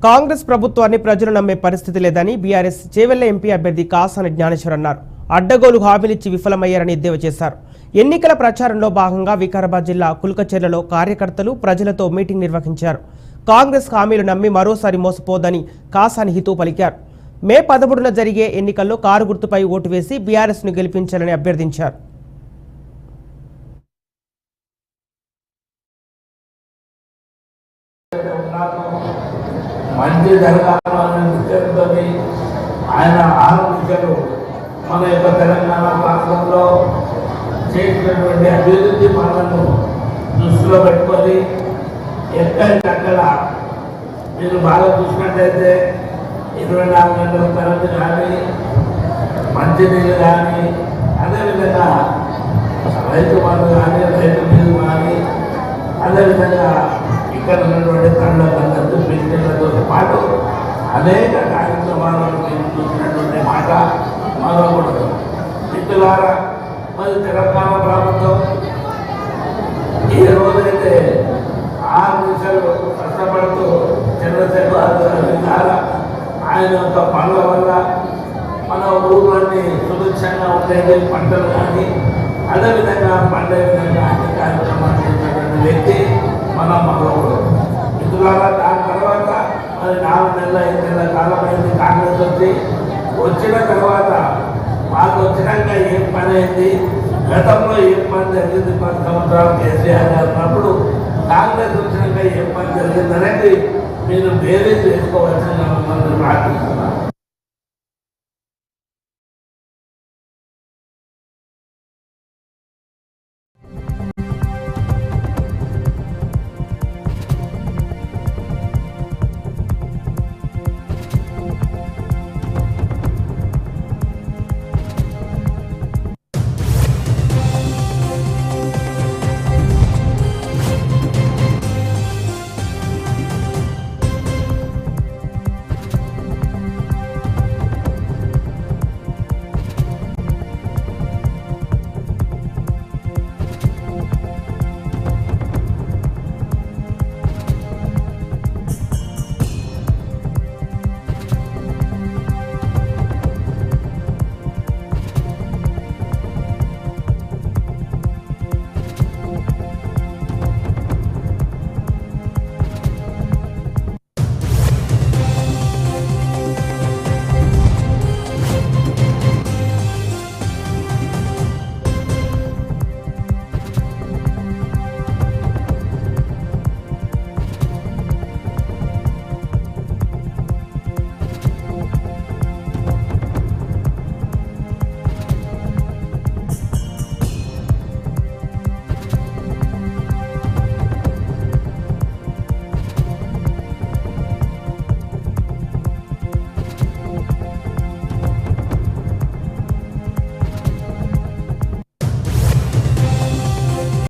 కాంగ్రెస్ ప్రభుత్వాన్ని ప్రజలు నమ్మే పరిస్థితి లేదని బీఆర్ఎస్ చేవెళ్ల ఎంపీ అభ్యర్థి కాసాని జ్ఞానేశ్వర్ అన్నారు. అడ్డగోలు హామీలిచ్చి విఫలమయ్యారని ఎద్దేవా చేశారు. ఎన్నికల ప్రచారంలో భాగంగా వికారాబాద్ జిల్లా కుల్కచెర్లలో కార్యకర్తలు ప్రజలతో మీటింగ్ నిర్వహించారు. కాంగ్రెస్ హామీలు నమ్మి మరోసారి మోసపోదని కాసాని హితవు పలికారు. మే 13న జరిగే ఎన్నికల్లో కారు గుర్తుపై ఓటు వేసి బీఆర్ఎస్ ను గెలిపించాలని అభ్యర్థించారు. మంచి జరగాలనే విషయంతో ఆయన ఆలోచించారు. మన యొక్క తెలంగాణ రాష్ట్రంలో చేసినటువంటి అభివృద్ధి పనులను దృష్టిలో పెట్టుకొని ఎక్కడికక్కడ మీరు బాగా చూసినట్టయితే 24 గంటల కరెంటు కానీ మంచినీళ్ళు కానీ అదేవిధంగా రైతు బంధు కానీ రైతు బిల్లు కానీ అదేవిధంగా ఇక్కడ ఉన్నటువంటి తండ్రులందరూ పెన్షన్లతో పాటు అనేక కార్యక్రమాలను చూసినటువంటి మాట మరొకటి. మిత్రులారా, మరి తెలంగాణ ప్రభుత్వం ఈ రోజైతే 6 నిమిషాలు కష్టపడుతూ చంద్రశేఖర్ ద్వారా ఆయన యొక్క పనుల వల్ల మన ఊళ్ళన్నీ సుభిక్షంగా ఉండేది, పంటలు కానీ అదేవిధంగా పండే విధంగా అన్ని కార్యక్రమాలు చేసినటువంటి వ్యక్తి మన మరొకడు. మిత్రులారా, దాని తర్వాత మరి 4 నెలల 5 నెలల కాలమైంది కాంగ్రెస్ వచ్చిన తర్వాత మాకు వచ్చినాక ఏం పని అయింది, గతంలో ఏం పని జరిగింది 10 సంవత్సరాలు కేసీఆర్ గారు ఉన్నప్పుడు, కాంగ్రెస్ వచ్చినాక ఏం పని జరిగింది అనేది మీరు వేరే చేసుకోవచ్చని మిమ్మల్ని ప్రార్థిస్తున్నాను.